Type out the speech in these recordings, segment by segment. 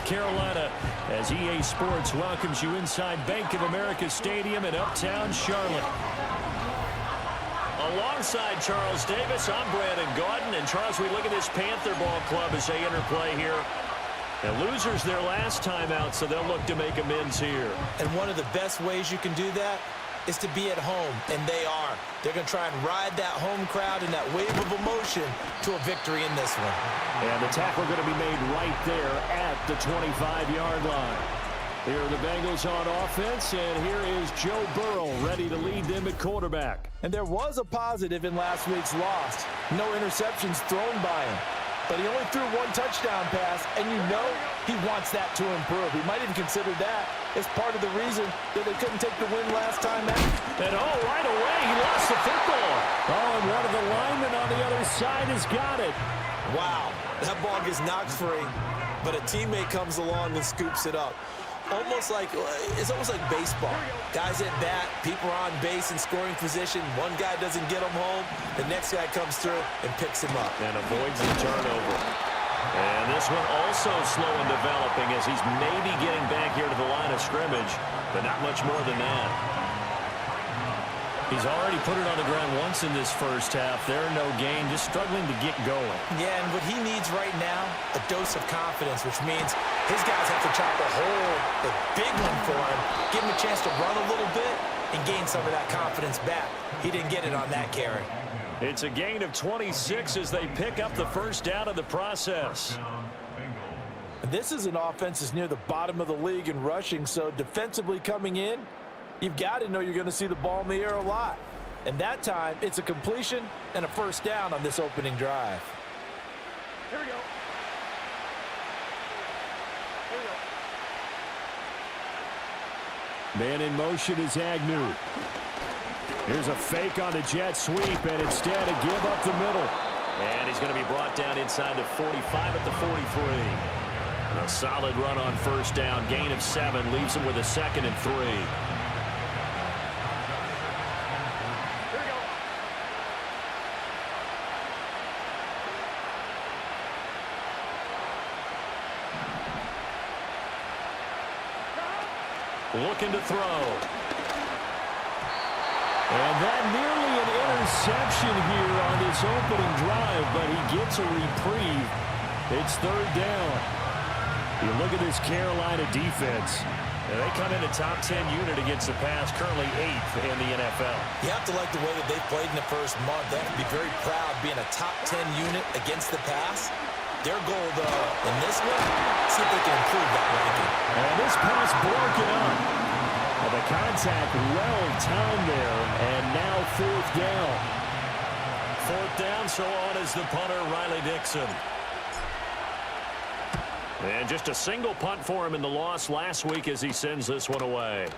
Carolina, as EA Sports welcomes you inside Bank of America Stadium in Uptown Charlotte. Alongside Charles Davis, I'm Brandon Gaudin. And Charles, we look at this Panther ball club as they enter play here. The losers their last time out, so they'll look to make amends here. And one of the best ways you can do that is to be at home, and they are. They're going to try and ride that home crowd and that wave of emotion to a victory in this one. And the tackle going to be made right there at the 25-yard line. Here are the Bengals on offense, and here is Joe Burrow ready to lead them at quarterback. And there was a positive in last week's loss. No interceptions thrown by him. But he only threw one touchdown pass, and you know he wants that to improve. He might even consider that as part of the reason that they couldn't take the win last time out. And right away, he lost the football. And one of the linemen on the other side has got it. Wow, that ball gets knocked free, but a teammate comes along and scoops it up. It's almost like baseball. Guys at bat, people are on base in scoring position. One guy doesn't get him home. The next guy comes through and picks him up. And avoids the turnover. And this one also slow in developing as he's maybe getting back here to the line of scrimmage, but not much more than that. He's already put it on the ground once in this first half. They're no gain, just struggling to get going. Yeah, and what he needs right now, a dose of confidence, which means his guys have to chop a hole, a big one for him, give him a chance to run a little bit and gain some of that confidence back. He didn't get it on that carry. It's a gain of 26 as they pick up the first down of the process. This is an offense that's near the bottom of the league in rushing, so defensively coming in, you've got to know you're going to see the ball in the air a lot. And that time, it's a completion and a first down on this opening drive. Here we go. Man in motion is Agnew. Here's a fake on the jet sweep, and instead a give up the middle. And he's going to be brought down inside the 45 at the 43. A solid run on first down. Gain of 7 leaves him with a 2nd and 3. Looking to throw. And that nearly an interception here on this opening drive, but he gets a reprieve. It's 3rd down. You look at this Carolina defense. And they come in a top 10 unit against the pass, currently 8th in the NFL. You have to like the way that they played in the first month. They have to be very proud being a top 10 unit against the pass. Their goal, though, in this one, see if they can improve that ranking. And this pass broken up. And the contact well timed there, and now 4th down. 4th down, so on is the punter, Riley Dixon. And just a single punt for him in the loss last week as he sends this one away.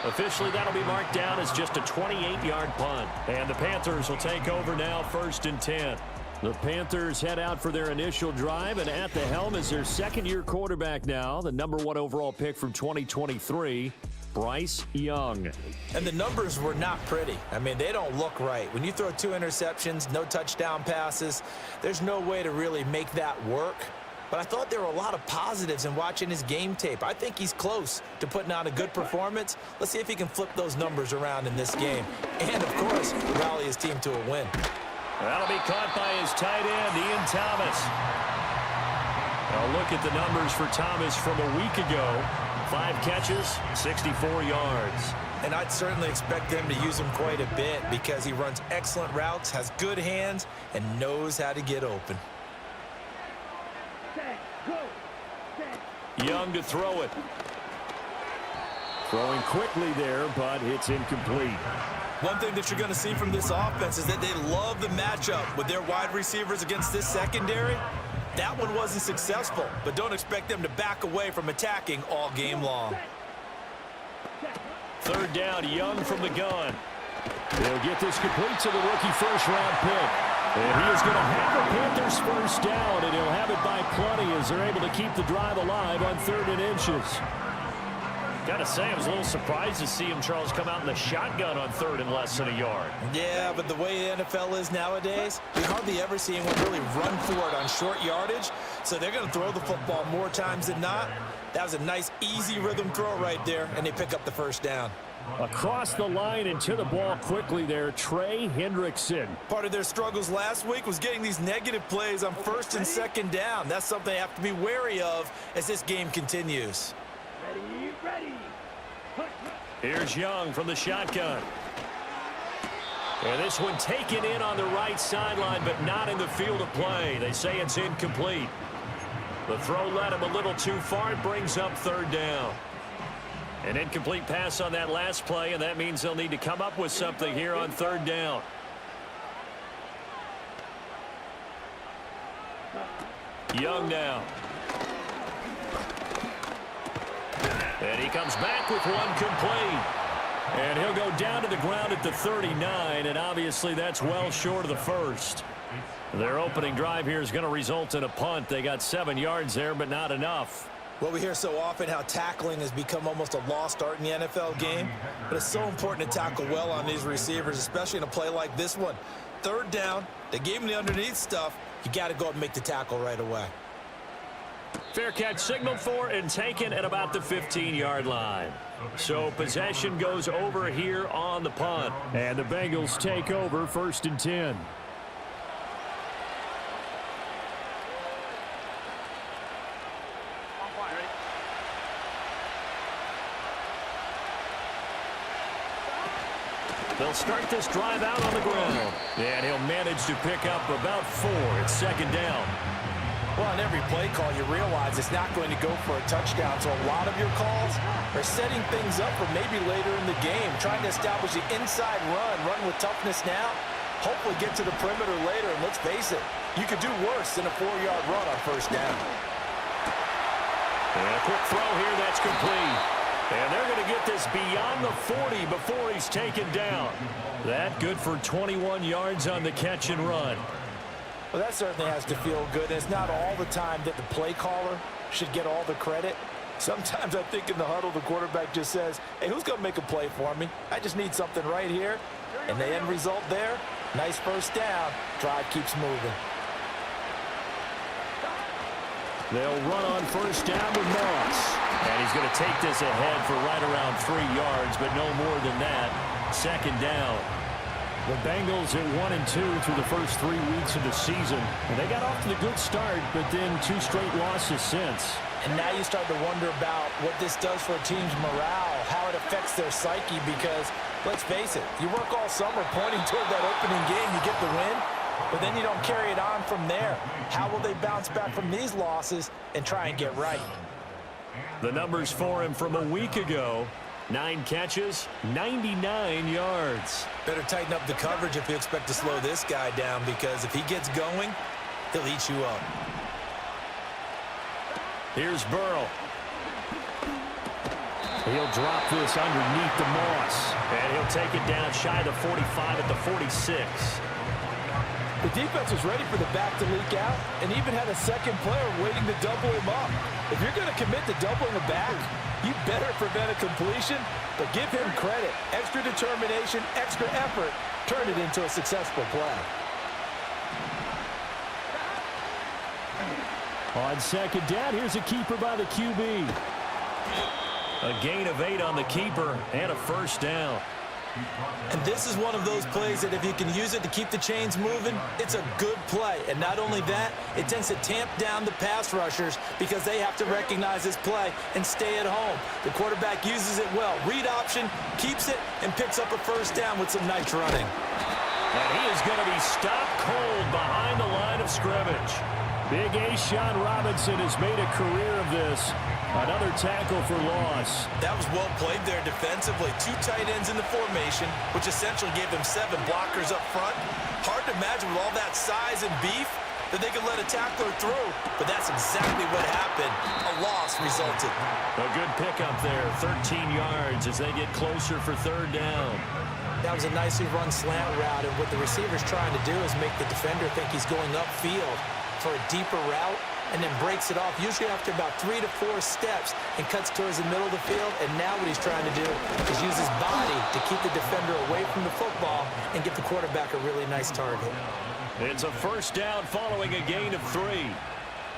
Officially, that'll be marked down as just a 28-yard punt. And the Panthers will take over now, 1st and 10. The Panthers head out for their initial drive, and at the helm is their second-year quarterback now, the number 1 overall pick from 2023, Bryce Young. And the numbers were not pretty. I mean, they don't look right. When you throw 2 interceptions, no touchdown passes, there's no way to really make that work. But I thought there were a lot of positives in watching his game tape. I think he's close to putting out a good performance. Let's see if he can flip those numbers around in this game. And, of course, rally his team to a win. That'll be caught by his tight end, Ian Thomas. Now look at the numbers for Thomas from a week ago. 5 catches, 64 yards. And I'd certainly expect them to use him quite a bit because he runs excellent routes, has good hands, and knows how to get open. Young to throw it. Throwing quickly there, but it's incomplete. One thing that you're going to see from this offense is that they love the matchup with their wide receivers against this secondary. That one wasn't successful, but don't expect them to back away from attacking all game long. 3rd down, Young from the gun. They'll get this complete to the rookie first-round pick. And he is going to have the Panthers first down, and he'll have it by plenty as they're able to keep the drive alive on 3rd and inches. Got to say, I was a little surprised to see him, Charles, come out in the shotgun on 3rd and less than a yard. Yeah, but the way the NFL is nowadays, we hardly ever see anyone really run for it on short yardage. So they're going to throw the football more times than not. That was a nice, easy rhythm throw right there, and they pick up the first down. Across the line and to the ball quickly there, Trey Hendrickson. Part of their struggles last week was getting these negative plays on first and second down. That's something they have to be wary of as this game continues. Ready. Here's Young from the shotgun. And this one taken in on the right sideline, but not in the field of play. They say it's incomplete. The throw led him a little too far. It brings up third down. An incomplete pass on that last play, and that means they'll need to come up with something here on third down. Young now. And he comes back with one complete. And he'll go down to the ground at the 39, and obviously that's well short of the first. Their opening drive here is going to result in a punt. They got 7 yards there, but not enough. Well, we hear so often how tackling has become almost a lost art in the NFL game, but it's so important to tackle well on these receivers, especially in a play like this one. Third down, they gave him the underneath stuff. You got to go up and make the tackle right away. Fair catch signaled for and taken at about the 15-yard line. So possession goes over here on the punt. And the Bengals take over 1st and 10. They'll start this drive out on the ground. And he'll manage to pick up about 4. It's 2nd down. Well, on every play call, you realize it's not going to go for a touchdown. So a lot of your calls are setting things up for maybe later in the game, trying to establish the inside run with toughness now, hopefully get to the perimeter later. And let's face it, you could do worse than a 4-yard run on first down. And a quick throw here, that's complete. And they're going to get this beyond the 40 before he's taken down. That good for 21 yards on the catch and run. Well, that certainly has to feel good. And it's not all the time that the play caller should get all the credit. Sometimes I think in the huddle, the quarterback just says, hey, who's going to make a play for me? I just need something right here. And the end result there, nice first down. Drive keeps moving. They'll run on first down with Moss. And he's going to take this ahead for right around 3 yards, but no more than that. 2nd down. The Bengals at 1-2 through the first 3 weeks of the season. And they got off to the good start, but then 2 straight losses since. And now you start to wonder about what this does for a team's morale, how it affects their psyche, because let's face it, you work all summer pointing toward that opening game, you get the win, but then you don't carry it on from there. How will they bounce back from these losses and try and get right? The numbers for him from a week ago. 9 catches, 99 yards. Better tighten up the coverage if you expect to slow this guy down, because if he gets going, he'll eat you up. Here's Burrow. He'll drop this underneath the Moss. And he'll take it down shy of the 45 at the 46. The defense was ready for the back to leak out and even had a second player waiting to double him up. If you're going to commit to doubling the back, you better prevent a completion, but give him credit. Extra determination, extra effort, turn it into a successful play. On 2nd down, here's a keeper by the QB. A gain of 8 on the keeper and a first down. And this is one of those plays that if you can use it to keep the chains moving, it's a good play. And not only that, it tends to tamp down the pass rushers because they have to recognize this play and stay at home. The quarterback uses it well. Read option, keeps it, and picks up a first down with some nice running. And he is going to be stopped cold behind the line of scrimmage. Big A'Shawn Robinson has made a career of this. Another tackle for loss. That was well played there defensively. 2 tight ends in the formation, which essentially gave them 7 blockers up front. Hard to imagine with all that size and beef that they could let a tackler through, but that's exactly what happened. A loss resulted. A good pickup there, 13 yards as they get closer for 3rd down. That was a nicely run slant route, and what the receiver's trying to do is make the defender think he's going upfield for a deeper route, and then breaks it off, usually after about 3 to 4 steps, and cuts towards the middle of the field. And now what he's trying to do is use his body to keep the defender away from the football and get the quarterback a really nice target. It's a first down following a gain of 3.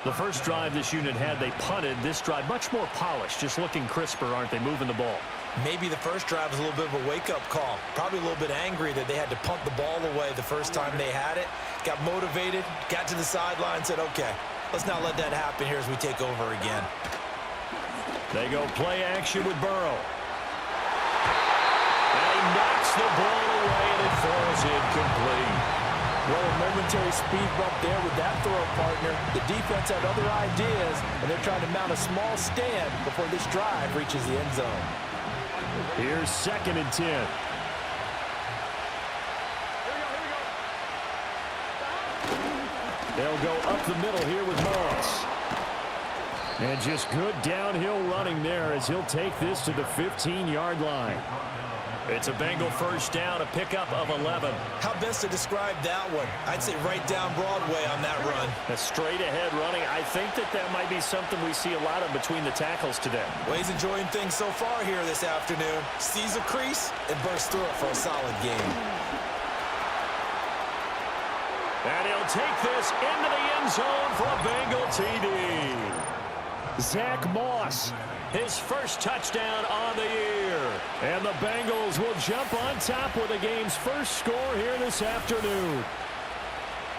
The first drive this unit had, they punted. This drive, much more polished, just looking crisper, aren't they, moving the ball? Maybe the first drive was a little bit of a wake-up call. Probably a little bit angry that they had to punt the ball away the first time they had it. Got motivated, got to the sideline, said, okay, let's not let that happen here as we take over again. They go play action with Burrow. And he knocks the ball away, and it falls incomplete. Well, a momentary speed bump there with that throw, partner. The defense had other ideas, and they're trying to mount a small stand before this drive reaches the end zone. Here's 2nd and 10. They'll go up the middle here with Moss. And just good downhill running there as he'll take this to the 15-yard line. It's a Bengal first down, a pickup of 11. How best to describe that one? I'd say right down Broadway on that run. A straight-ahead running. I think that might be something we see a lot of between the tackles today. Well, he's enjoying things so far here this afternoon. Sees a crease and bursts through it for a solid game. And he'll take this into the end zone for a Bengal TD. Zach Moss, his first touchdown on the year. And the Bengals will jump on top with the game's first score here this afternoon.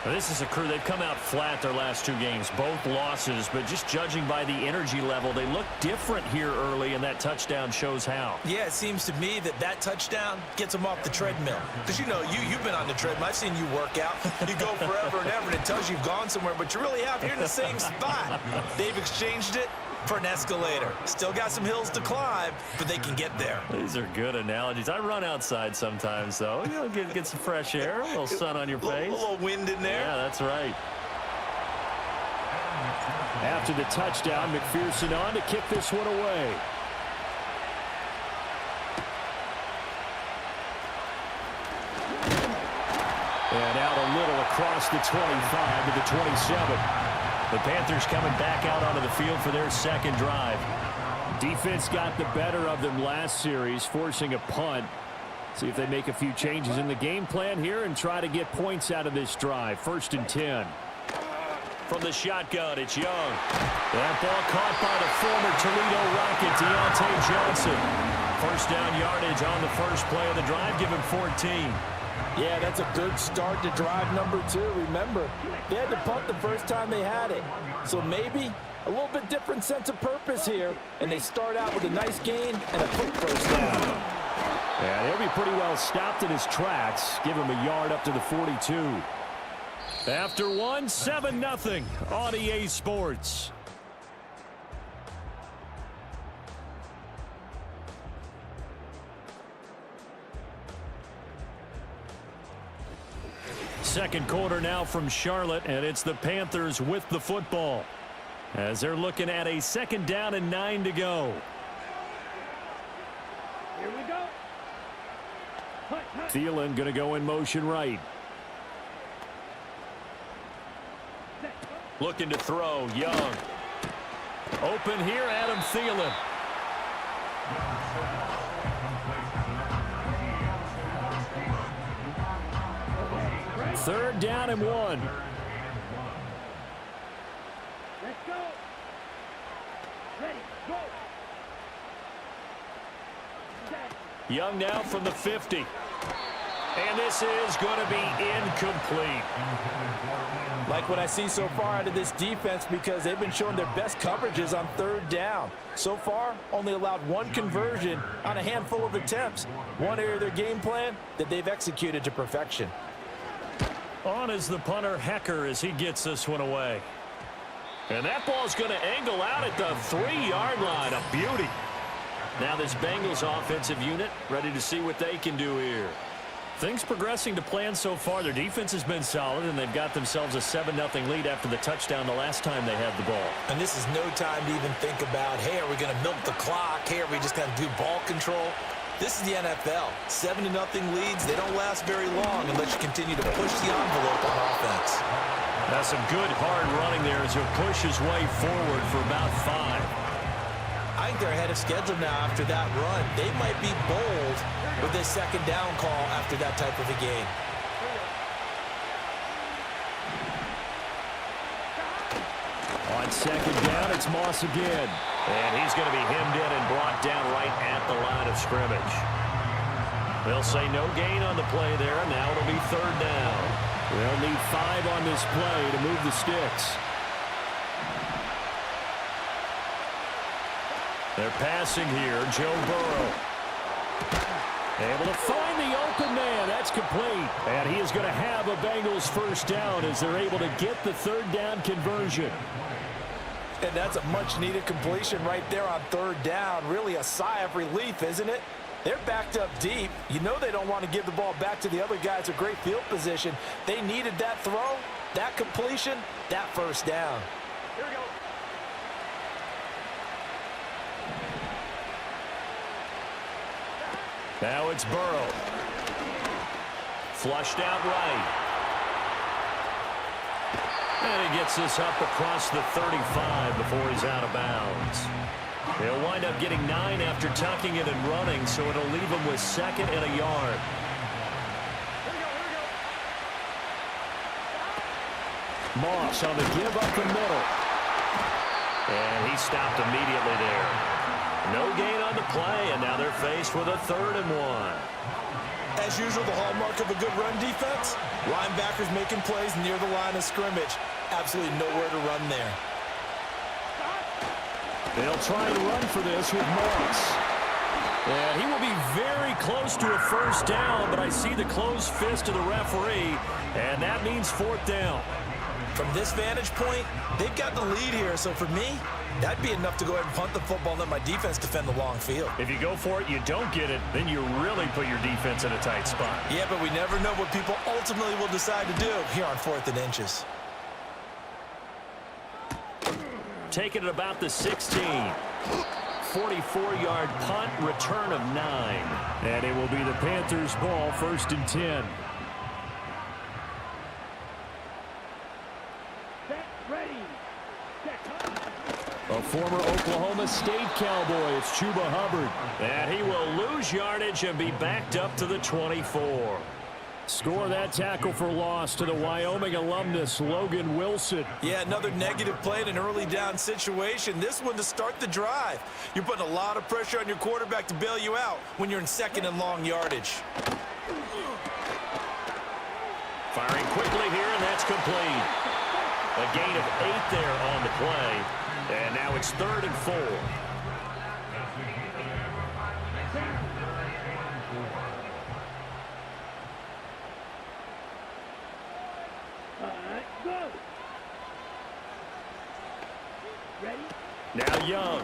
Now, this is a crew, they've come out flat their last 2 games, both losses, but just judging by the energy level, they look different here early, and that touchdown shows how. Yeah, it seems to me that touchdown gets them off the treadmill. Because, you know, you've been on the treadmill. I've seen you work out. You go forever and ever, and it tells you you've gone somewhere, but you really have. You're in the same spot. They've exchanged it for an escalator. Still got some hills to climb, but they can get there. These are good analogies. I run outside sometimes, though. You know, get some fresh air, a little sun on your face. A little wind in there. Yeah, that's right. After the touchdown, McPherson on to kick this one away. And out a little across the 25 to the 27. The Panthers coming back out onto the field for their second drive. Defense got the better of them last series, forcing a punt. See if they make a few changes in the game plan here and try to get points out of this drive. 1st and 10. From the shotgun, it's Young. That ball caught by the former Toledo Rocket, Deontay Johnson. First down yardage on the first play of the drive, give him 14. Yeah, that's a good start to drive number 2. Remember, they had to punt the first time they had it. So maybe a little bit different sense of purpose here, and they start out with a nice gain and a quick first down. Yeah, he'll be pretty well stopped in his tracks. Give him a yard up to the 42. After 1, 7-0 on EA Sports. Second quarter now from Charlotte, and it's the Panthers with the football as they're looking at a 2nd down and 9 to go. Here we go. Thielen going to go in motion right. Looking to throw, Young. Open here, Adam Thielen. Third down and 1. Let's go. Ready, go. Young now from the 50. And this is going to be incomplete. Like what I see so far out of this defense, because they've been showing their best coverages on 3rd down. So far, only allowed 1 conversion on a handful of attempts. One area of their game plan that they've executed to perfection. On is the punter, Hecker, as he gets this one away. And that ball's going to angle out at the 3-yard line. A beauty. Now this Bengals offensive unit ready to see what they can do here. Things progressing to plan so far. Their defense has been solid, and they've got themselves a 7-0 lead after the touchdown the last time they had the ball. And this is no time to even think about, hey, are we going to milk the clock? Hey, are we just going to do ball control? This is the NFL. 7-0 leads, they don't last very long unless you continue to push the envelope on offense. Now some good hard running there as he'll push his way forward for about 5. I think they're ahead of schedule now after that run. They might be bold with this 2nd down call after that type of a game. On second down, it's Moss again. And he's going to be hemmed in and brought down right at the line of scrimmage. They'll say no gain on the play there. Now it'll be third down. They'll need 5 on this play to move the sticks. They're passing here. Joe Burrow. Able to find the open man. That's complete. And he is going to have a Bengals first down as they're able to get the third down conversion. And that's a much-needed completion right there on third down. Really a sigh of relief, isn't it? They're backed up deep. You know they don't want to give the ball back to the other guy. It's a great field position. They needed that throw, that completion, that first down. Here we go. Now it's Burrow. Flushed out right. And he gets this up across the 35 before he's out of bounds. He'll wind up getting 9 after tucking it and running, so it'll leave him with 2nd and a yard. Moss on the give up the middle. And he stopped immediately there. No gain on the play, and now they're faced with a 3rd and 1. As usual, the hallmark of a good run defense, linebackers making plays near the line of scrimmage. Absolutely nowhere to run there. They'll try and run for this with Moss. And he will be very close to a first down, but I see the closed fist of the referee, and that means 4th down. From this vantage point, they've got the lead here, so for me, that'd be enough to go ahead and punt the football and let my defense defend the long field. If you go for it, you don't get it, then you really put your defense in a tight spot. Yeah, but we never know what people ultimately will decide to do here on 4th and inches. Taking it about the 16. 44-yard punt, return of 9. And it will be the Panthers' ball, 1st and 10. Set, ready. A former Oklahoma State Cowboy, it's Chuba Hubbard. And he will lose yardage and be backed up to the 24. Score that tackle for loss to the Wyoming alumnus, Logan Wilson. Yeah, another negative play in an early down situation. This one to start the drive. You're putting a lot of pressure on your quarterback to bail you out when you're in 2nd and long yardage. Firing quickly here, and that's complete. A gain of 8 there on the play. And now it's 3rd and 4. Go. Ready? Now Young.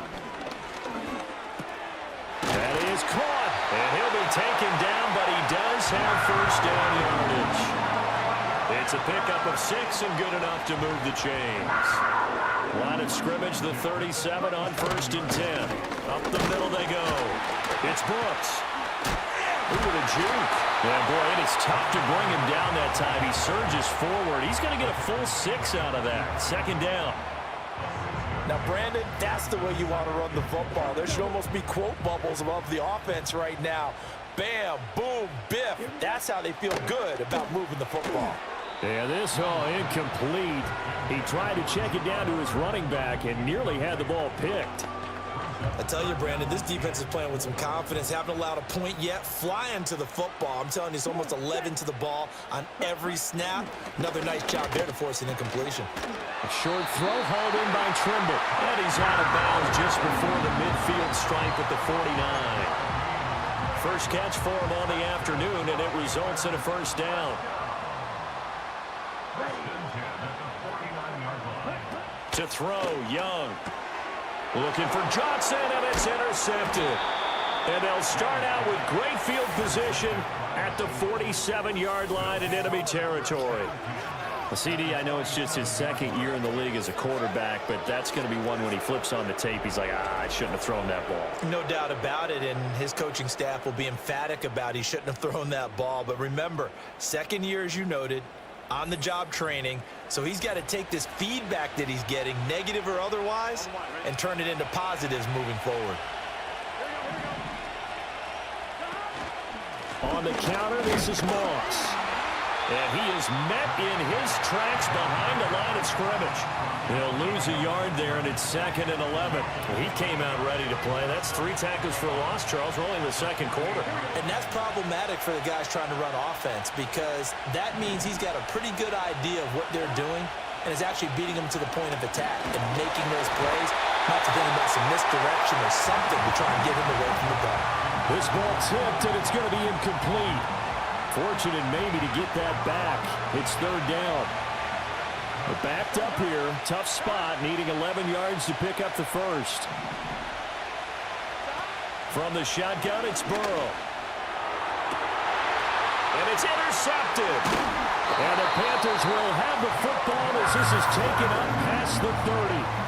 That is caught. And he'll be taken down, but he does have first down yardage. It's a pickup of 6 and good enough to move the chains. Line of scrimmage, the 37 on 1st and 10. Up the middle they go. It's Brooks. Ooh, the juke. Yeah, boy, it is tough to bring him down that time. He surges forward. He's going to get a full 6 out of that. 2nd down. Now, Brandon, that's the way you want to run the football. There should almost be quote bubbles above the offense right now. Bam, boom, biff. That's how they feel good about moving the football. Yeah, this all incomplete. He tried to check it down to his running back and nearly had the ball picked. I tell you, Brandon, this defense is playing with some confidence. Haven't allowed a point yet. Flying to the football. I'm telling you, it's almost 11 to the ball on every snap. Another nice job there to force an incompletion. A short throw hauled in by Trimble. And he's out of bounds just before the midfield stripe at the 49. First catch for him on the afternoon, and it results in a first down. To throw, Young. Looking for Johnson, and it's intercepted. And they'll start out with great field position at the 47-yard line in enemy territory. Well, CD, I know it's just his 2nd year in the league as a quarterback, but that's going to be one when he flips on the tape. He's like, I shouldn't have thrown that ball. No doubt about it, and his coaching staff will be emphatic about he shouldn't have thrown that ball. But remember, 2nd year, as you noted, on-the-job training, so he's got to take this feedback that he's getting, negative or otherwise, and turn it into positives moving forward. On the counter, this is Moss. And he is met in his tracks behind the line of scrimmage. He'll lose a yard there, and it's 2nd and 11. He came out ready to play. That's 3 tackles for a loss, Charles. We're only in the second quarter. And that's problematic for the guys trying to run offense because that means he's got a pretty good idea of what they're doing and is actually beating them to the point of attack and making those plays, not to think about some misdirection or something to try and get him away from the ball. This ball tipped, and it's going to be incomplete. Fortunate maybe to get that back. It's 3rd down. But backed up here. Tough spot, needing 11 yards to pick up the first. From the shotgun, it's Burrow. And it's intercepted. And the Panthers will have the football as this is taken up past the 30.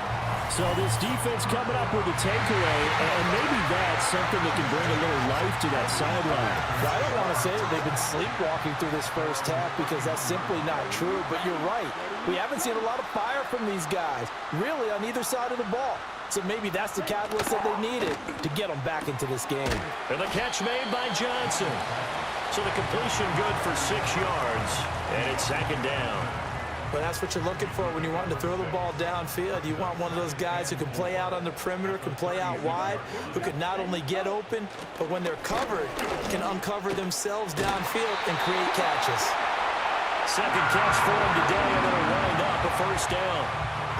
So this defense coming up with a takeaway, and maybe that's something that can bring a little life to that sideline. Well, I don't want to say that they've been sleepwalking through this first half because that's simply not true, but you're right. We haven't seen a lot of fire from these guys, really, on either side of the ball. So maybe that's the catalyst that they needed to get them back into this game. And the catch made by Johnson. So the completion good for 6 yards, and it's 2nd down. But that's what you're looking for when you want to throw the ball downfield. You want one of those guys who can play out on the perimeter, can play out wide, who can not only get open, but when they're covered, can uncover themselves downfield and create catches. 2nd catch for him today, and it'll wind up a 1st down.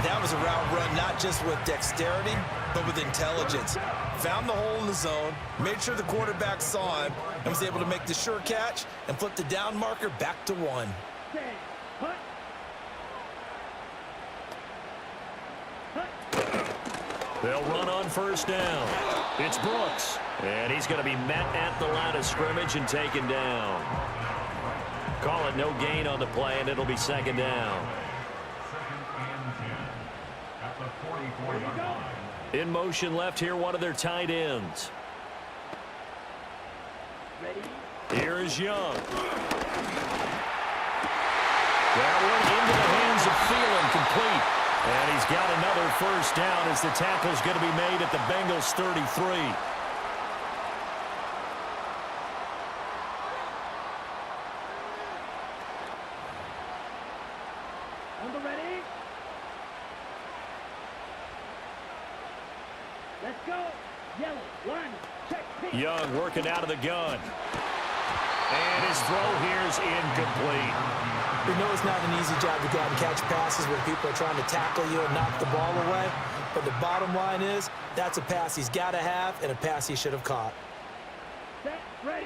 That was a route run not just with dexterity, but with intelligence. Found the hole in the zone, made sure the quarterback saw him, and was able to make the sure catch and flip the down marker back to 1. They'll run on 1st down. It's Brooks. And he's going to be met at the line of scrimmage and taken down. Call it no gain on the play, and it'll be 2nd down. In motion left here, one of their tight ends. Here is Young. That one into the hands of Thielen, complete. And he's got another 1st down as the tackle's going to be made at the Bengals 33. Number ready. Let's go. Yellow, line, check, pitch. Young working out of the gun. And his throw here is incomplete. We know it's not an easy job to go out and catch passes when people are trying to tackle you and knock the ball away. But the bottom line is, that's a pass he's got to have and a pass he should have caught. Set, ready.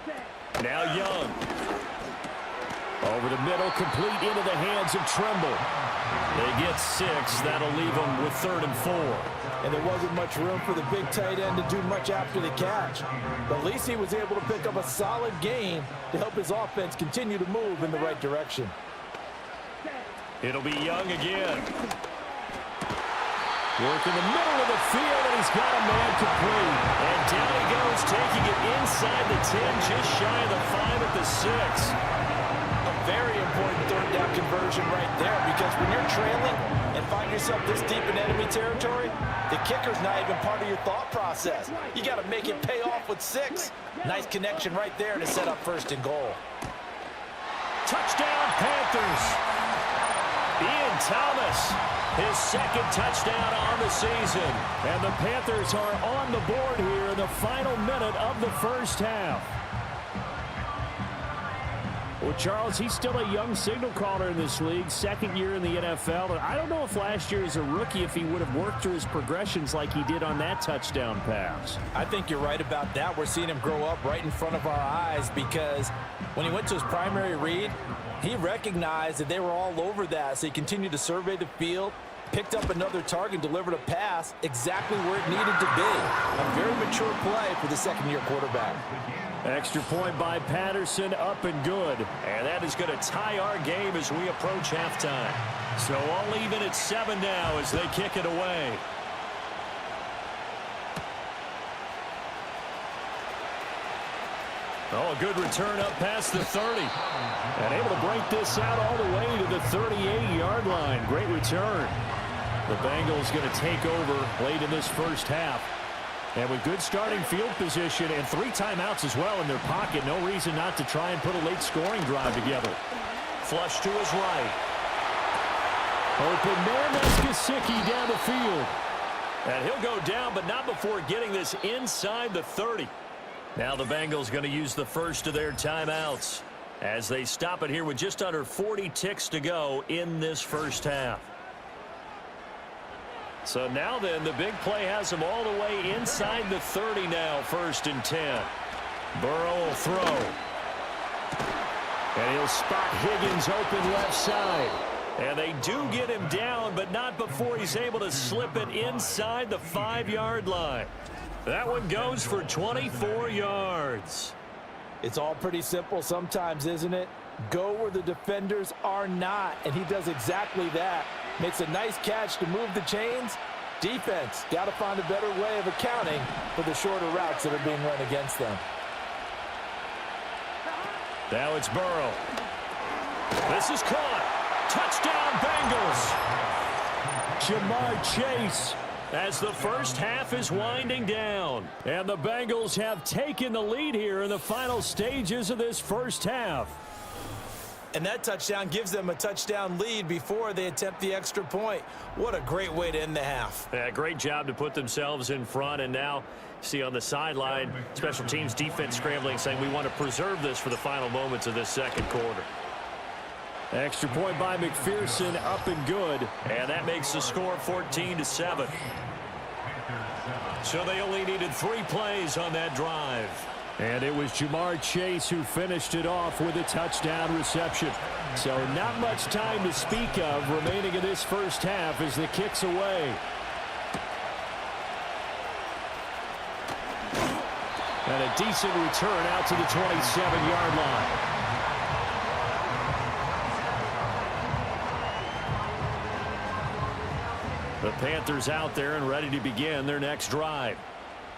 Set. Now Young. Over the middle, complete into the hands of Trimble. They get 6. That'll leave them with 3rd and 4. And there wasn't much room for the big tight end to do much after the catch. But at least he was able to pick up a solid gain to help his offense continue to move in the right direction. It'll be Young again. Work in the middle of the field, and he's got a man complete. And down he goes, taking it inside the 10, just shy of the 5 at the 6. A very important 3rd down conversion right there, because when you're trailing and find yourself this deep in enemy territory, the kicker's not even part of your thought process. You got to make it pay off with 6. Nice connection right there to set up 1st and goal. Touchdown, Panthers. Ian Thomas, his 2nd touchdown on the season. And the Panthers are on the board here in the final minute of the 1st half. Well, Charles, he's still a young signal caller in this league, 2nd year in the NFL. And I don't know if last year as a rookie, if he would have worked through his progressions like he did on that touchdown pass. I think you're right about that. We're seeing him grow up right in front of our eyes because when he went to his primary read, he recognized that they were all over that. So he continued to survey the field, picked up another target, delivered a pass exactly where it needed to be. A very mature play for the 2nd-year quarterback. Extra point by Patterson, up and good. And that is going to tie our game as we approach halftime. So all even at 7 now as they kick it away. Oh, a good return up past the 30. And able to break this out all the way to the 38-yard line. Great return. The Bengals going to take over late in this 1st half. And with good starting field position and 3 timeouts as well in their pocket, no reason not to try and put a late scoring drive together. Flush to his right. Open man, that's Gesicki down the field. And he'll go down, but not before getting this inside the 30. Now the Bengals going to use the first of their timeouts as they stop it here with just under 40 ticks to go in this first half. So now then, the big play has them all the way inside the 30 now, 1st and 10. Burrow will throw. And he'll spot Higgins open left side. And they do get him down, but not before he's able to slip it inside the 5-yard line. That one goes for 24 yards. It's all pretty simple sometimes, isn't it? Go where the defenders are not, and he does exactly that. Makes a nice catch to move the chains. Defense got to find a better way of accounting for the shorter routes that are being run against them. Now it's Burrow. This is caught. Touchdown, Bengals. Jamar Chase as the first half is winding down. And the Bengals have taken the lead here in the final stages of this first half. And that touchdown gives them a touchdown lead before they attempt the extra point. What a great way to end the half. Yeah, great job to put themselves in front. And now, see on the sideline, special teams defense scrambling, saying we want to preserve this for the final moments of this second quarter. Extra point by McPherson, up and good. And that makes the score 14-7. So they only needed 3 plays on that drive. And it was Jamar Chase who finished it off with a touchdown reception. So not much time to speak of remaining in this first half as the kick's away. And a decent return out to the 27-yard line. The Panthers out there and ready to begin their next drive.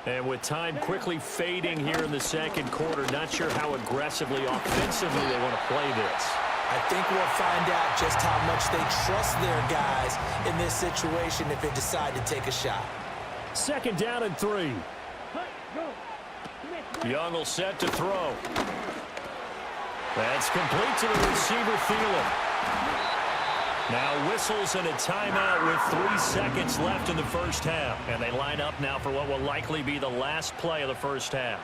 And with time quickly fading here in the second quarter, not sure how aggressively, offensively they want to play this. I think we'll find out just how much they trust their guys in this situation if they decide to take a shot. 2nd down and 3. Young will set to throw. That's complete to the receiver, Thielen. Now whistles and a timeout with 3 seconds left in the first half. And they line up now for what will likely be the last play of the first half.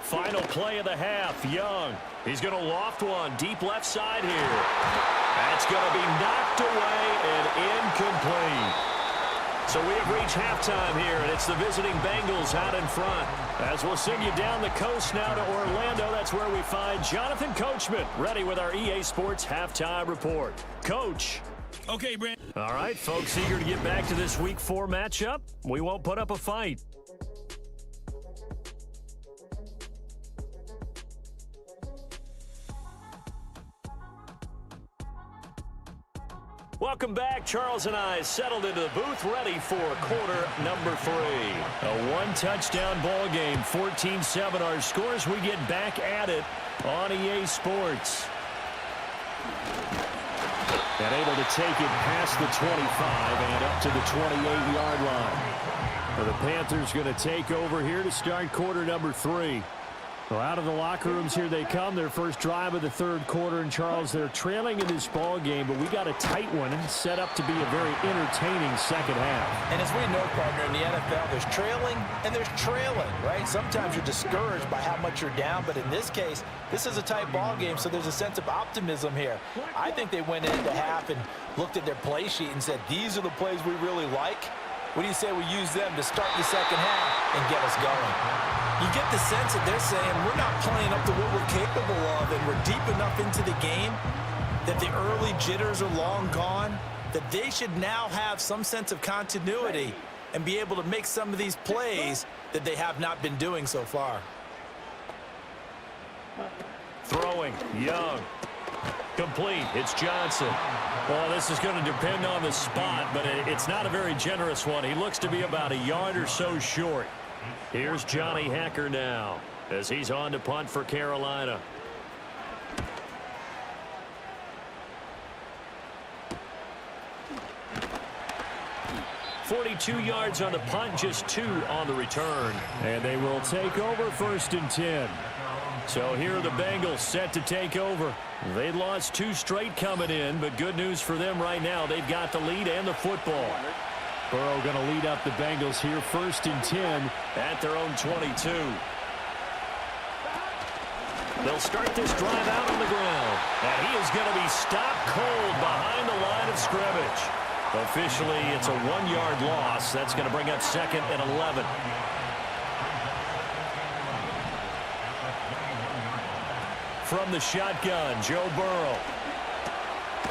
Final play of the half, Young. He's going to loft one deep left side here. That's going to be knocked away and incomplete. So we have reached halftime here, and it's the visiting Bengals out in front. As we'll send you down the coast now to Orlando, that's where we find Jonathan Coachman, ready with our EA Sports Halftime Report. Coach. Okay, Brandon. All right, folks, eager to get back to this Week 4 matchup. We won't put up a fight. Welcome back. Charles and I settled into the booth, ready for quarter number 3. A 1-touchdown ball game, 14-7 our scores. We get back at it on EA Sports. And able to take it past the 25 and up to the 28-yard line. So the Panthers going to take over here to start quarter number 3. Well, out of the locker rooms here they come. Their first drive of the third quarter. And, Charles, they're trailing in this ball game, but we got a tight one and set up to be a very entertaining second half. And as we know, partner, in the NFL, there's trailing and there's trailing, right? Sometimes you're discouraged by how much you're down, but in this case, this is a tight ball game, so there's a sense of optimism here. I think they went into half and looked at their play sheet and said, these are the plays we really like. What do you say we use them to start the second half and get us going? You get the sense that they're saying we're not playing up to what we're capable of, and we're deep enough into the game that the early jitters are long gone, that they should now have some sense of continuity and be able to make some of these plays that they have not been doing so far. Throwing, Young. Complete. It's Johnson. Well, this is going to depend on the spot, but it's not a very generous one. He looks to be about a yard or so short. Here's Johnny Hecker now as he's on to punt for Carolina. 42 yards on the punt, just 2 on the return. And they will take over 1st and 10. So here are the Bengals set to take over. They lost 2 straight coming in, but good news for them right now. They've got the lead and the football. Burrow going to lead up the Bengals here 1st and 10 at their own 22. They'll start this drive out on the ground. And he is going to be stopped cold behind the line of scrimmage. Officially, it's a 1-yard loss. That's going to bring up 2nd and 11. From the shotgun, Joe Burrow.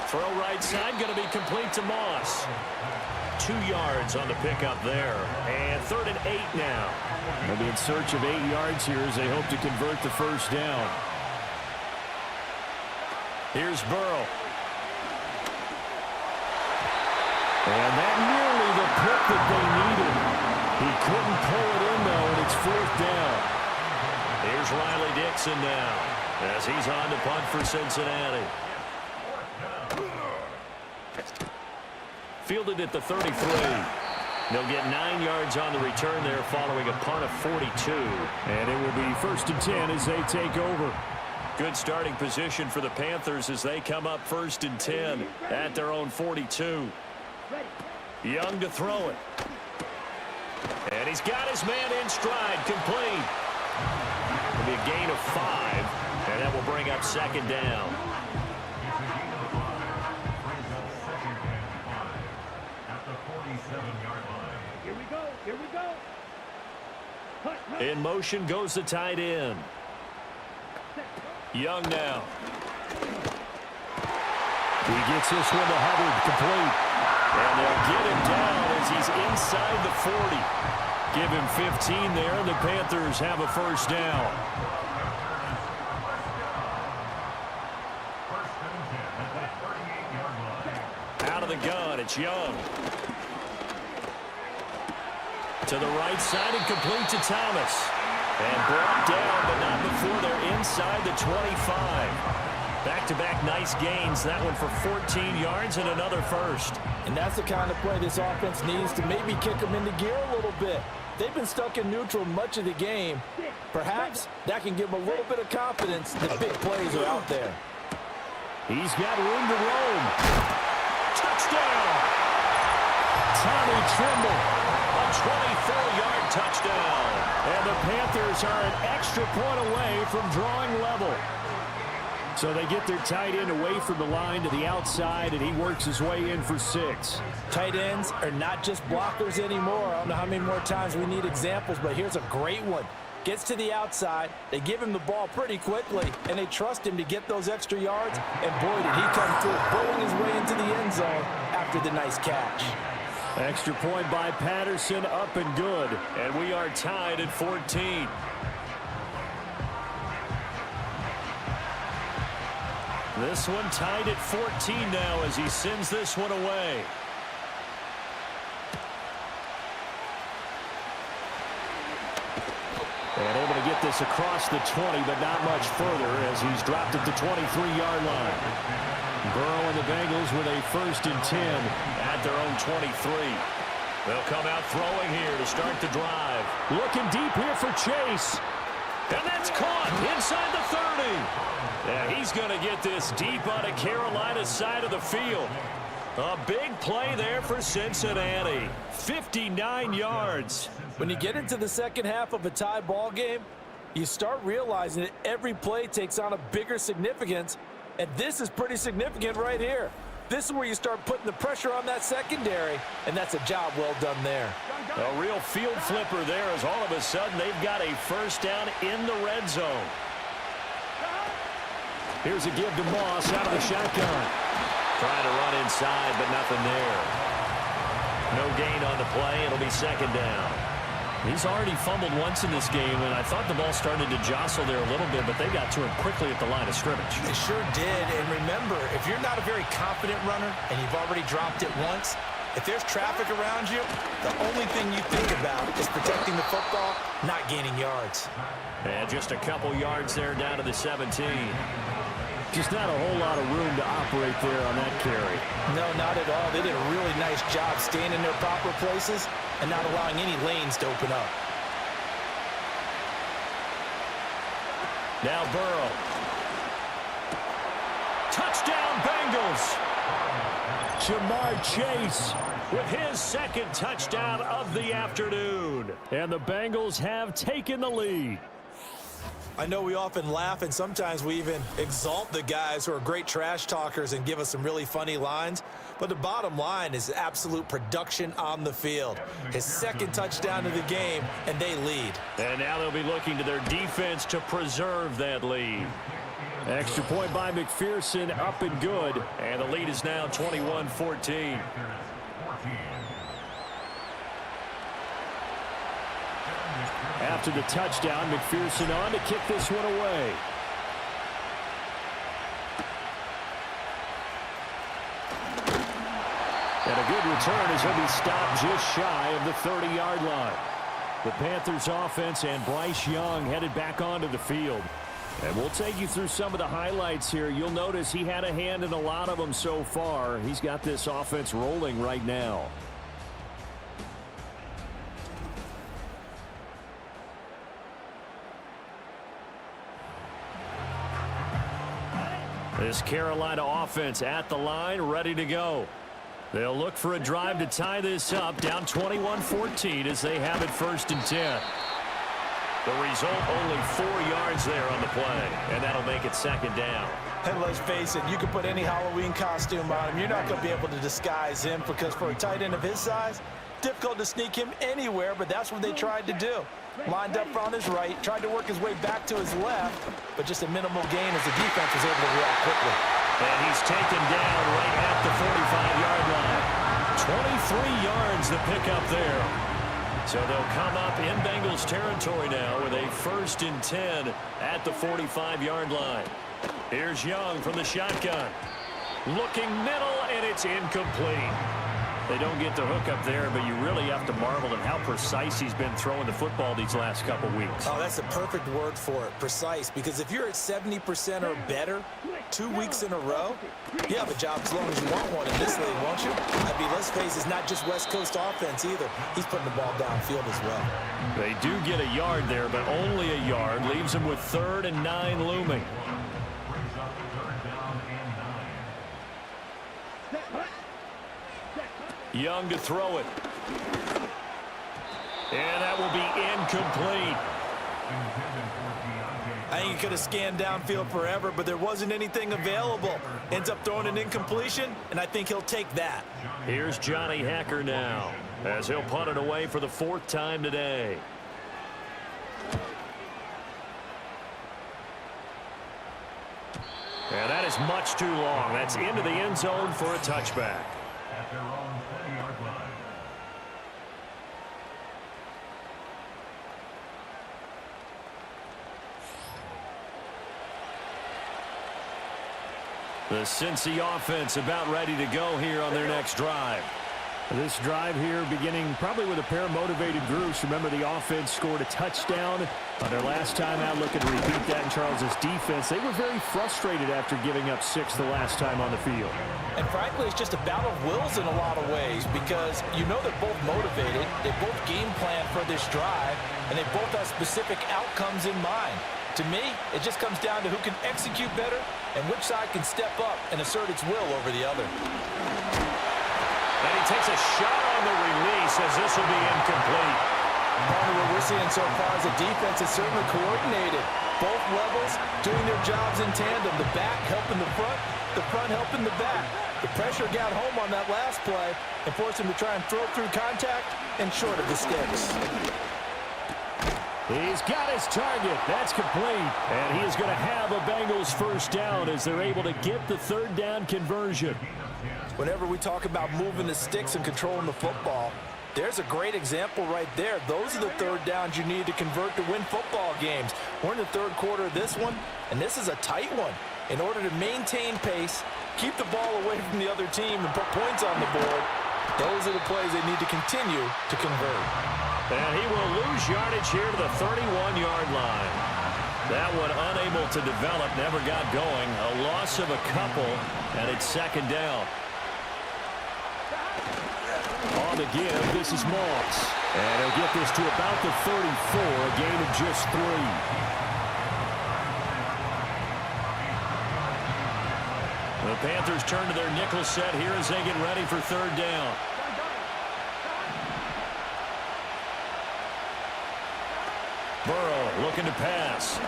Throw right side, going to be complete to Moss. 2 yards on the pickup there. And 3rd and 8 now. They'll be in search of 8 yards here as they hope to convert the first down. Here's Burrow. And that nearly the pick that they needed. He couldn't pull it in, though, and it's 4th down. Here's Riley Dixon now as he's on to punt for Cincinnati. Fielded at the 33. They'll get 9 yards on the return there following a punt of 42. And it will be 1st and 10 as they take over. Good starting position for the Panthers as they come up 1st and 10 at their own 42. Young to throw it. And he's got his man in stride, complete. It'll be a gain of 5, and that will bring up 2nd down. Here we go. Here we go. In motion goes the tight end. Young now. He gets this one to Hubbard, complete. And they'll get him down as he's inside the 40. Give him 15 there, and the Panthers have a first down. Out of the gun, it's Young. To the right side and complete to Thomas. And brought down, but not before they're inside the 25. Back-to-back nice gains. That one for 14 yards and another first. And that's the kind of play this offense needs to maybe kick them into gear a little bit. They've been stuck in neutral much of the game. Perhaps that can give them a little bit of confidence that big plays are out there. He's got room to roam. Touchdown! Tommy Tremble. A 24-yard touchdown. And the Panthers are an extra point away from drawing level. So they get their tight end away from the line to the outside, and he works his way in for 6. Tight ends are not just blockers anymore. I don't know how many more times we need examples, but here's a great one. Gets to the outside, they give him the ball pretty quickly, and they trust him to get those extra yards, and boy, did he come through, bowling his way into the end zone after the nice catch. Extra point by Patterson, up and good. And we are tied at 14. This one tied at 14 now as he sends this one away. And able to get this across the 20, but not much further as he's dropped at the 23-yard line. Burrow and the Bengals with a 1st and 10 at their own 23. They'll come out throwing here to start the drive. Looking deep here for Chase. And that's caught inside the 30. Yeah, he's going to get this deep on the Carolina side of the field. A big play there for Cincinnati. 59 yards. When you get into the second half of a tie ball game, you start realizing that every play takes on a bigger significance, and this is pretty significant right here. This is where you start putting the pressure on that secondary, and that's a job well done there. A real field flipper there as all of a sudden they've got a first down in the red zone. Here's a give to Moss out of the shotgun. Trying to run inside, but nothing there. No gain on the play. It'll be 2nd down. He's already fumbled once in this game, and I thought the ball started to jostle there a little bit, but they got to him quickly at the line of scrimmage. It sure did, and remember, if you're not a very confident runner and you've already dropped it once, if there's traffic around you, the only thing you think about is protecting the football, not gaining yards. And just a couple yards there down to the 17. Just not a whole lot of room to operate there on that carry. No, not at all. They did a really nice nice job staying in their proper places and not allowing any lanes to open up. Now Burrow. Touchdown, Bengals. Jamar Chase With his second touchdown of the afternoon. and the Bengals have taken the lead. I know we often laugh, and sometimes we even exalt the guys who are great trash talkers and give us some really funny lines. But the bottom line is absolute production on the field. His second touchdown of the game, and they lead. And now they'll be looking to their defense to preserve that lead. Extra point by McPherson, up and good. And the lead is now 21-14. After the touchdown, McPherson on to kick this one away. And a good return as he'll be stopped just shy of the 30-yard line. The Panthers offense and Bryce Young headed back onto the field. And we'll take you through some of the highlights here. You'll notice he had a hand in a lot of them so far. He's got this offense rolling right now. This Carolina offense at the line, ready to go. They'll look for a drive to tie this up, down 21-14 as they have it 1st and 10. The result, only 4 yards there on the play, and that'll make it 2nd down. And let's face it, you can put any Halloween costume on him. You're not going to be able to disguise him because for a tight end of his size, difficult to sneak him anywhere, but that's what they tried to do. Lined up on his right, tried to work his way back to his left, but just a minimal gain as the defense was able to react quickly. And he's taken down right at the 45-yard line. 23 yards the pickup there. So they'll come up in Bengals territory now with a 1st and 10 at the 45-yard line. Here's Young from the shotgun. Looking middle, and it's incomplete. They don't get the hook up there, but you really have to marvel at how precise he's been throwing the football these last couple weeks. Oh, that's a perfect word for it, precise, because if you're at 70% or better 2 weeks in a row, you have a job as long as you want one in this league, won't you? I mean, let's face it, it's not just West Coast offense either. He's putting the ball downfield as well. They do get a yard there, but only a yard. Leaves them with 3rd and 9 looming. Young to throw it. And that will be incomplete. I think he could have scanned downfield forever, but there wasn't anything available. Ends up throwing an incompletion, and I think he'll take that. Here's Johnny Hacker now, as he'll punt it away for the 4th time today. And that is much too long. That's into the end zone for a touchback. The Cincy offense about ready to go here on their next drive. This drive here beginning probably with a pair of motivated groups. Remember, the offense scored a touchdown on their last time out. Looking to repeat that in Charles's defense. They were very frustrated after giving up 6 the last time on the field. And frankly, it's just a battle of wills in a lot of ways because you know they're both motivated. They both game plan for this drive, and they both have specific outcomes in mind. To me, it just comes down to who can execute better and which side can step up and assert its will over the other. And he takes a shot on the release as this will be incomplete. Part of what we're seeing so far is the defense is certainly coordinated. Both levels doing their jobs in tandem. The back helping the front helping the back. The pressure got home on that last play and forced him to try and throw through contact and short of the sticks. He's got his target. That's complete. And he is going to have a Bengals 1st down as they're able to get the 3rd down conversion. Whenever we talk about moving the sticks and controlling the football, there's a great example right there. Those are the 3rd downs you need to convert to win football games. We're in the 3rd quarter of this one, and this is a tight one. In order to maintain pace, keep the ball away from the other team, and put points on the board, those are the plays they need to continue to convert. And he will lose yardage here to the 31-yard line. That one unable to develop, never got going. A loss of a couple, and it's 2nd down. to give. This is Moss. And he'll get this to about the 34, a gain of just 3. The Panthers turn to their nickel set here as they get ready for third down. Burrow looking to pass.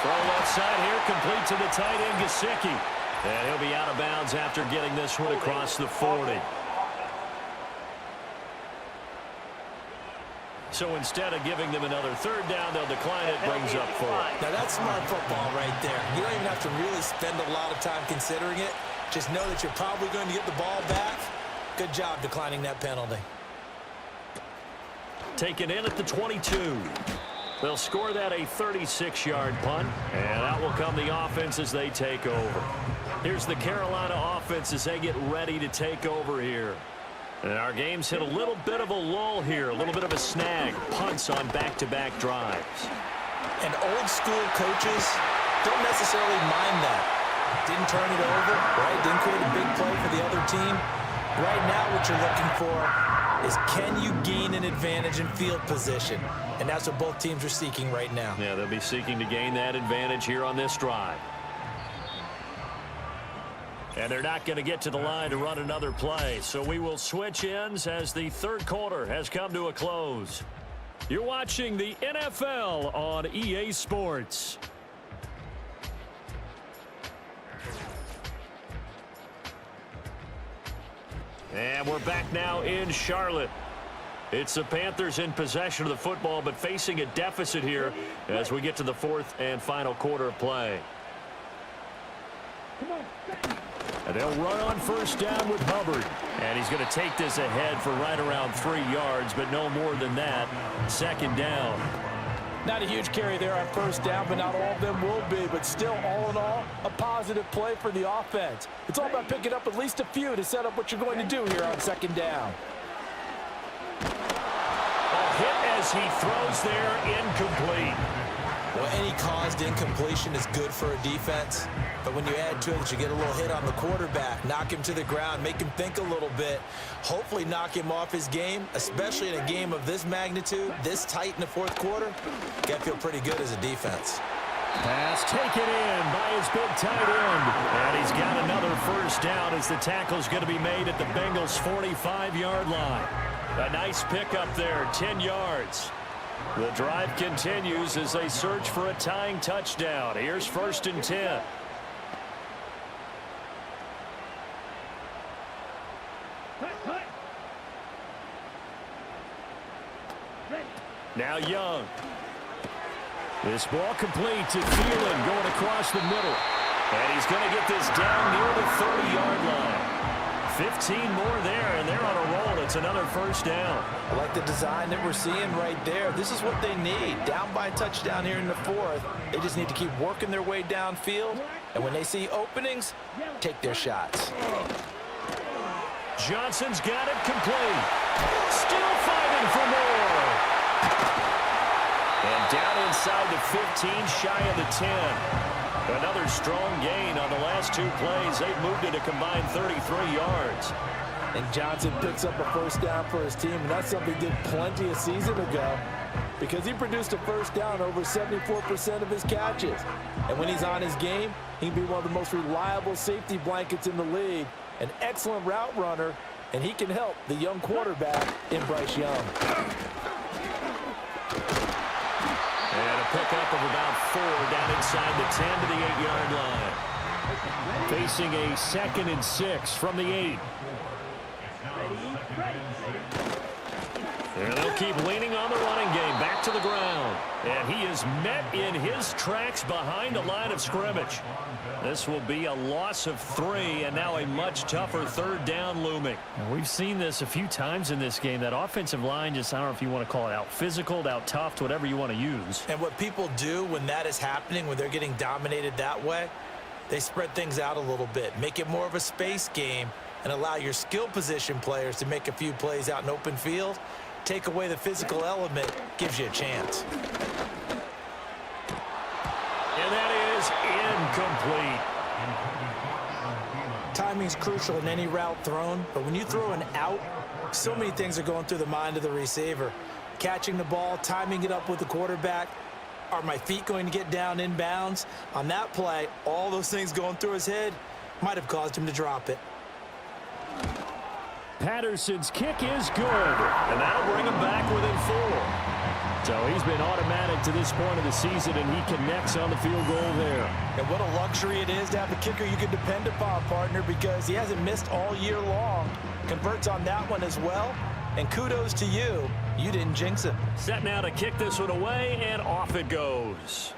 Throw left side here, complete to the tight end, Gesicki. And he'll be out of bounds after getting this one across the 40. So instead of giving them another third down, they'll decline it, brings up 4. Now that's smart football right there. You don't even have to really spend a lot of time considering it. Just know that you're probably going to get the ball back. Good job declining that penalty. Taken in at the 22. They'll score that a 36-yard punt, and out will come the offense as they take over. Here's the Carolina offense as they get ready to take over here. And our game's hit a little bit of a lull here, a little bit of a snag. Punts on back-to-back drives. And old-school coaches don't necessarily mind that. Didn't turn it over, right? Didn't create a big play for the other team. Right now what you're looking for is can you gain an advantage in field position? And that's what both teams are seeking right now. Yeah, they'll be seeking to gain that advantage here on this drive. And they're not going to get to the line to run another play. So we will switch ends as the third quarter has come to a close. You're watching the NFL on EA Sports. And we're back now in Charlotte. It's the Panthers in possession of the football, but facing a deficit here as we get to the fourth and final quarter of play. And they'll run on first down with Hubbard. And he's going to take this ahead for right around 3 yards, but no more than that. Second down. Not a huge carry there on first down, but not all of them will be. But still, all in all, a positive play for the offense. It's all about picking up at least a few to set up what you're going to do here on second down. A hit as he throws there, incomplete. Well, any caused incompletion is good for a defense. But when you add to it that you get a little hit on the quarterback, knock him to the ground, make him think a little bit, hopefully knock him off his game, especially in a game of this magnitude, this tight in the fourth quarter, got to feel pretty good as a defense. Pass taken in by his big tight end. And he's got another first down as the tackle's going to be made at the Bengals' 45-yard line. A nice pickup there, 10 yards. The drive continues as they search for a tying touchdown. Here's first and 10. Now Young. This ball complete to Thielen going across the middle. And he's going to get this down near the 30-yard line. 15 more there, and they're on a roll. It's another first down. I like the design that we're seeing right there. This is what they need. Down by a touchdown here in the fourth. They just need to keep working their way downfield. And when they see openings, take their shots. Johnson's got it complete. Still fighting for more. And down inside the 15, shy of the 10. Another strong gain on the last two plays. They've moved it a combined 33 yards. And Johnson picks up a first down for his team, and that's something he did plenty a season ago because he produced a first down over 74% of his catches. And when he's on his game, he can be one of the most reliable safety blankets in the league, an excellent route runner, and he can help the young quarterback in Bryce Young. And a pickup of about 4 down inside the 10 to the 8-yard line. Facing a 2nd and 6 from the 8. And they'll keep leaning on the running game. Back to the ground. And he is met in his tracks behind the line of scrimmage. This will be a loss of 3, and now a much tougher third down looming. And we've seen this a few times in this game. That offensive line just, I don't know if you want to call it out physical, out tough, whatever you want to use. And what people do when that is happening, when they're getting dominated that way, they spread things out a little bit, make it more of a space game, and allow your skill position players to make a few plays out in open field. Take away the physical element, gives you a chance. And that is incomplete. timing is crucial in any route thrown, but when you throw an out, so many things are going through the mind of the receiver. Catching the ball, timing it up with the quarterback. Are my feet going to get down inbounds? On that play, all those things going through his head might have caused him to drop it. Patterson's kick is good, and that'll bring him back within 4. So he's been automatic to this point of the season, and he connects on the field goal there. And what a luxury it is to have a kicker you can depend upon, partner, because he hasn't missed all year long. Converts on that one as well, and kudos to you. You didn't jinx him. Set now to kick this one away, and off it goes.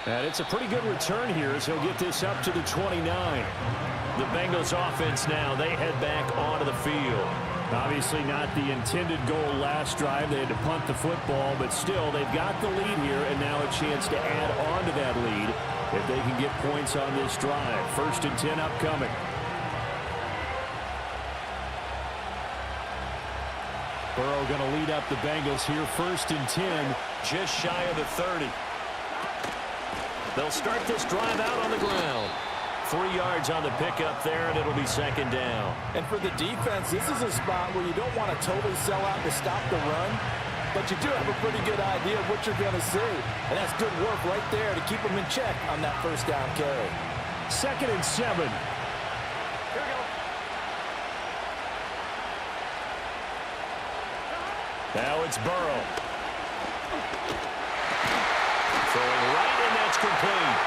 And it's a pretty good return here as he'll get this up to the 29. The Bengals offense now, they head back onto the field. Obviously not the intended goal last drive. They had to punt the football, but still they've got the lead here, and now a chance to add on to that lead if they can get points on this drive. 1st and 10 upcoming. Burrow going to lead up the Bengals here. 1st and 10, just shy of the 30. They'll start this drive out on the ground. 3 yards on the pickup there, and it'll be 2nd down. And for the defense, this is a spot where you don't want to totally sell out to stop the run, but you do have a pretty good idea of what you're going to see. And that's good work right there to keep them in check on that 1st down carry. 2nd and 7. Here we go. Now it's Burrow. Throwing right, and that's complete.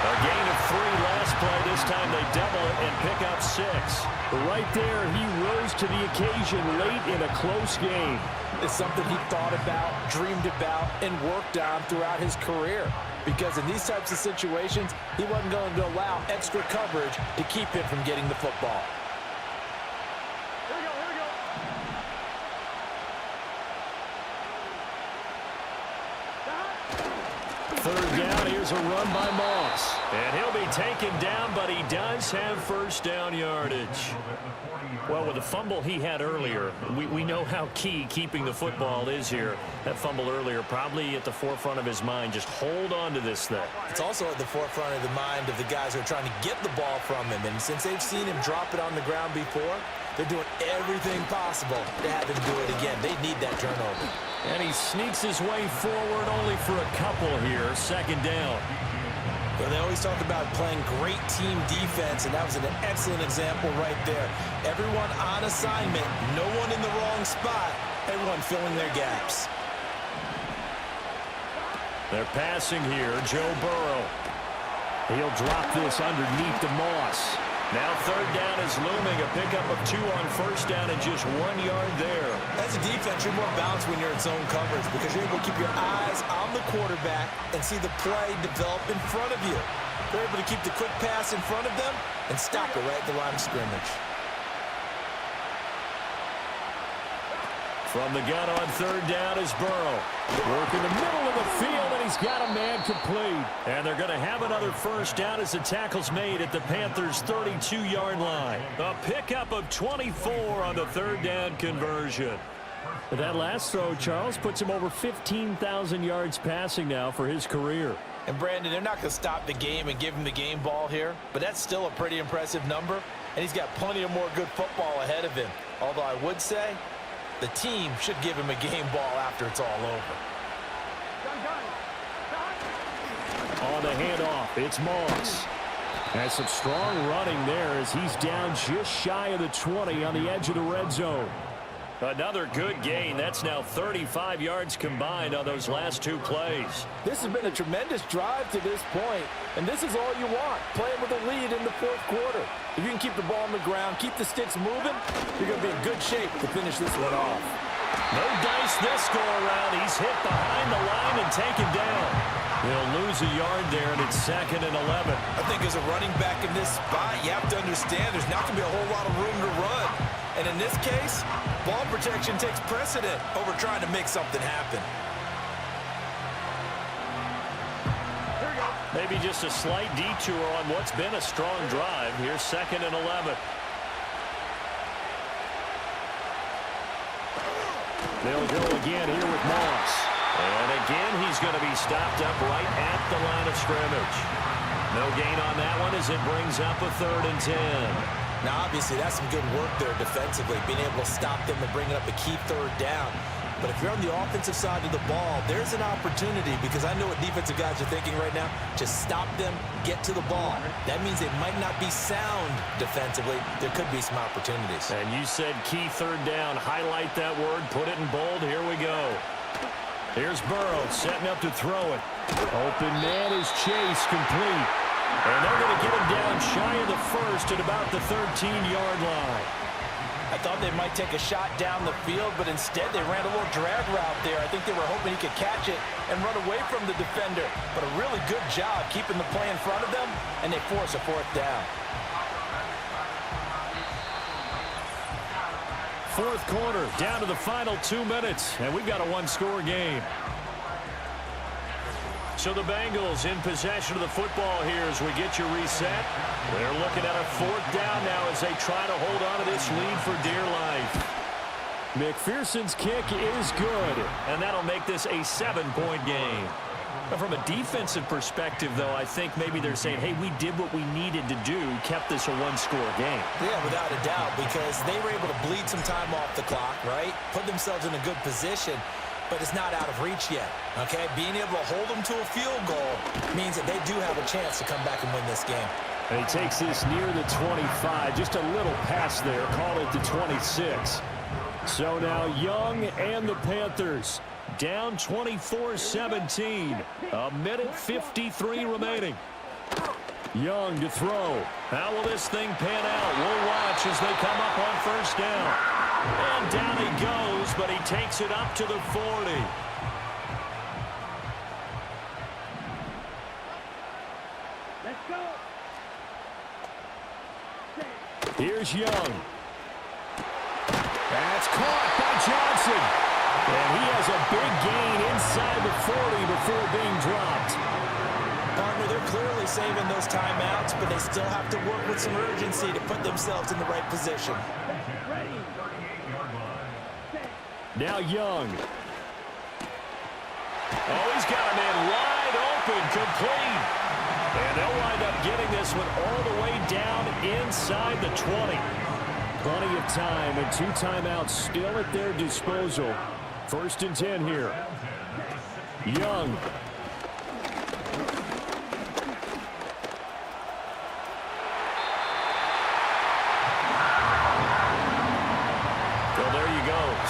A gain of 3 last play. This time they double it and pick up 6. Right there, he rose to the occasion late in a close game. It's something he thought about, dreamed about, and worked on throughout his career. Because in these types of situations, he wasn't going to allow extra coverage to keep him from getting the football. Here we go. Here we go. 3rd down, here's a run by Moss. And he'll be taken down, but he does have 1st down yardage. Well, with the fumble he had earlier, we know how key keeping the football is here. That fumble earlier probably at the forefront of his mind. Just hold on to this thing. It's also at the forefront of the mind of the guys who are trying to get the ball from him. And since they've seen him drop it on the ground before, they're doing everything possible to have him do it again. They need that turnover. And he sneaks his way forward only for a couple here. 2nd down. Well, they always talk about playing great team defense, and that was an excellent example right there. Everyone on assignment, no one in the wrong spot, everyone filling their gaps. They're passing here. Joe Burrow. He'll drop this underneath the Moss. Now 3rd down is looming. A pickup of 2 on 1st down and just 1 yard there. As a defense, you're more balanced when you're in zone coverage because you're able to keep your eyes on the quarterback and see the play develop in front of you. They're able to keep the quick pass in front of them and stop it right at the line of scrimmage. From the gun on 3rd down is Burrow. Work in the middle of the field, and he's got a man complete. And they're going to have another 1st down as the tackle's made at the Panthers' 32-yard line. A pickup of 24 on the 3rd down conversion. But that last throw, Charles, puts him over 15,000 yards passing now for his career. And Brandon, they're not going to stop the game and give him the game ball here, but that's still a pretty impressive number, and he's got plenty of more good football ahead of him. Although I would say the team should give him a game ball after it's all over. On the handoff, it's Moss. Has some strong running there as he's down just shy of the 20 on the edge of the red zone. Another good gain. That's now 35 yards combined on those last 2 plays. This has been a tremendous drive to this point, and this is all you want, playing with a lead in the 4th quarter. If you can keep the ball on the ground, keep the sticks moving, you're going to be in good shape to finish this one off. No dice this go around. He's hit behind the line and taken down. He'll lose a yard there, and it's 2nd and 11. I think as a running back in this spot, you have to understand there's not going to be a whole lot of room to run. And in this case, ball protection takes precedent over trying to make something happen. Maybe just a slight detour on what's been a strong drive. Here's 2nd and 11. They'll go again here with Moss. And again, he's going to be stopped up right at the line of scrimmage. No gain on that one as it brings up a 3rd and 10. Now, obviously, that's some good work there defensively, being able to stop them and bringing up a key 3rd down. But if you're on the offensive side of the ball, there's an opportunity, because I know what defensive guys are thinking right now. Just stop them, get to the ball. That means they might not be sound defensively. There could be some opportunities. And you said key 3rd down. Highlight that word. Put it in bold. Here we go. Here's Burrow setting up to throw it. Open man is Chase, complete. And they're going to get him down shy of the 1st at about the 13-yard line. I thought they might take a shot down the field, but instead they ran a little drag route there. I think they were hoping he could catch it and run away from the defender. But a really good job keeping the play in front of them, and they force a 4th down. 4th quarter, down to the final 2 minutes, and we've got a 1-score game. So the Bengals in possession of the football here as we get you reset. They're looking at a 4th down now as they try to hold on to this lead for dear life. McPherson's kick is good, and that'll make this a 7-point game. But from a defensive perspective, though, I think maybe they're saying, hey, we did what we needed to do, kept this a 1-score game. Yeah, without a doubt, because they were able to bleed some time off the clock, right? Put themselves in a good position. But it's not out of reach yet, okay? Being able to hold them to a field goal means that they do have a chance to come back and win this game. And he takes this near the 25. Just a little pass there. Call it the 26. So now Young and the Panthers down 24-17. A minute 53 remaining. Young to throw. How will this thing pan out? We'll watch as they come up on 1st down. And down he goes, but he takes it up to the 40. Let's go. Here's Young. That's caught by Johnson. And he has a big gain inside the 40 before being dropped. Partner, they're clearly saving those timeouts, but they still have to work with some urgency to put themselves in the right position. Now Young. Oh, he's got him in wide open, complete. And they'll wind up getting this one all the way down inside the 20. Plenty of time and 2 timeouts still at their disposal. 1st and 10 here. Young.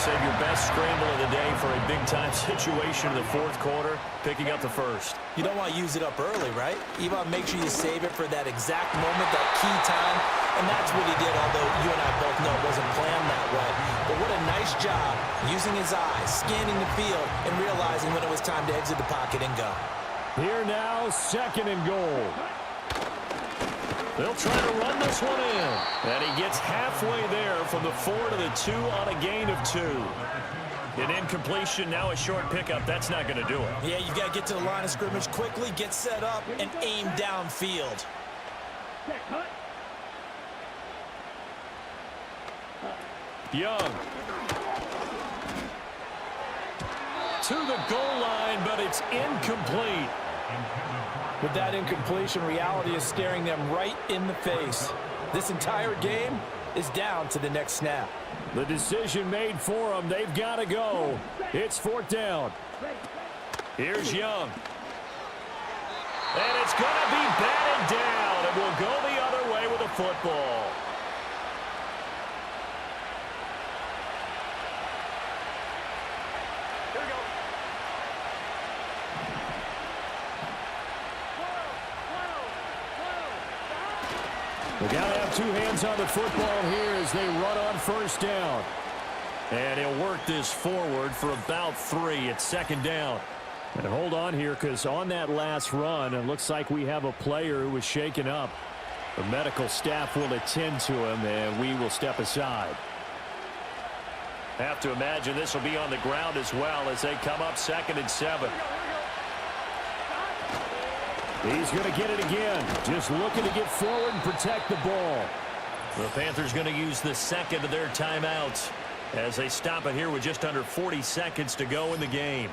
Save your best scramble of the day for a big-time situation in the 4th quarter, picking up the 1st. You don't want to use it up early, right? You want to make sure you save it for that exact moment, that key time, and that's what he did, although you and I both know it wasn't planned that way. But what a nice job using his eyes, scanning the field, and realizing when it was time to exit the pocket and go. Here now, 2nd and goal. They'll try to run this one in. And he gets halfway there from the 4 to the 2 on a gain of 2. An incompletion, now a short pickup. That's not going to do it. Yeah, you've got to get to the line of scrimmage quickly, get set up, and aim downfield. Young. To the goal line, but it's incomplete. With that incompletion, reality is staring them right in the face. This entire game is down to the next snap. The decision made for them. They've got to go. It's 4th down. Here's Young. And it's going to be batted down, and we'll go the other way with a football. They got to have 2 hands on the football here as they run on 1st down. And he'll work this forward for about 3. It's 2nd down. And hold on here, because on that last run, it looks like we have a player who was shaken up. The medical staff will attend to him, and we will step aside. Have to imagine this will be on the ground as well as they come up 2nd and 7. He's going to get it again. Just looking to get forward and protect the ball. The Panthers going to use the 2nd of their timeouts as they stop it here with just under 40 seconds to go in the game.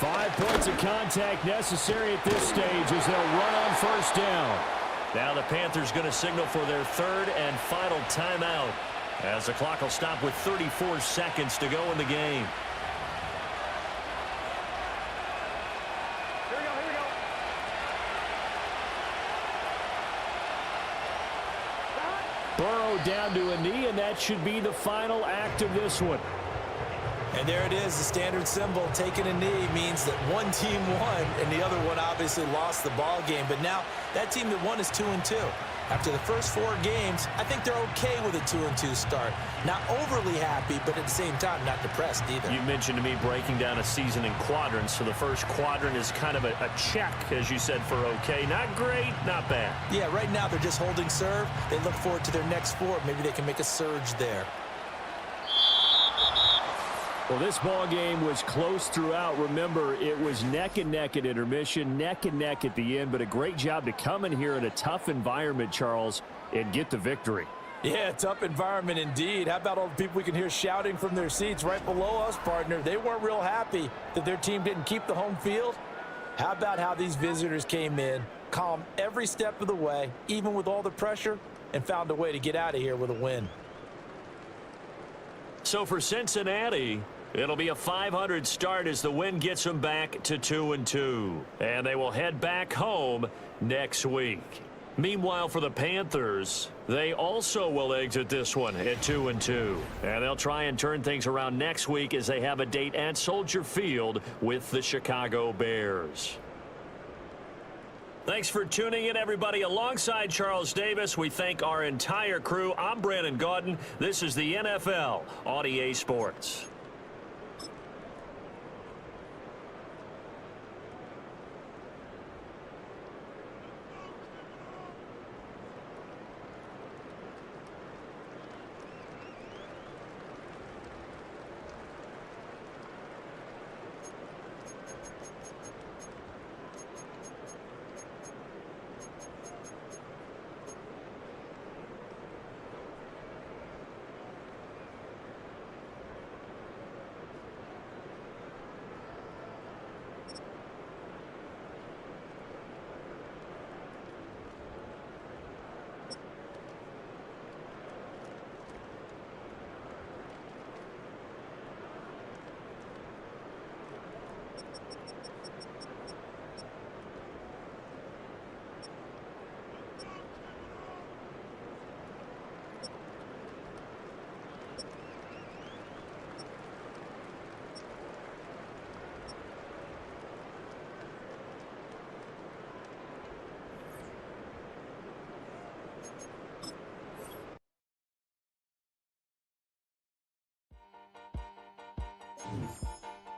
5 points of contact necessary at this stage as they'll run on first down. Now the Panthers going to signal for their third and final timeout as the clock will stop with 34 seconds to go in the game. Here we go. Burrow down to a knee, and that should be the final act of this one. And there it is, the standard symbol. Taking a knee means that one team won and the other one obviously lost the ball game. But now that team that won is 2-2. After the first 4 games, I think they're okay with a 2-2 start. Not overly happy, but at the same time, not depressed either. You mentioned to me breaking down a season in quadrants. So the first quadrant is kind of a check, as you said, for okay. Not great, not bad. Yeah, right now they're just holding serve. They look forward to their next 4. Maybe they can make a surge there. Well, this ball game was close throughout. Remember, it was neck and neck at intermission, neck and neck at the end, but a great job to come in here in a tough environment, Charles, and get the victory. Yeah, tough environment indeed. How about all the people we can hear shouting from their seats right below us, partner? They weren't real happy that their team didn't keep the home field. How about how these visitors came in, calm every step of the way, even with all the pressure, and found a way to get out of here with a win. So for Cincinnati, it'll be a 500 start as the win gets them back to 2-2. And they will head back home next week. Meanwhile, for the Panthers, they also will exit this one at 2-2. And they'll try and turn things around next week as they have a date at Soldier Field with the Chicago Bears. Thanks for tuning in, everybody. Alongside Charles Davis, we thank our entire crew. I'm Brandon Gaudin. This is the NFL on EA Sports.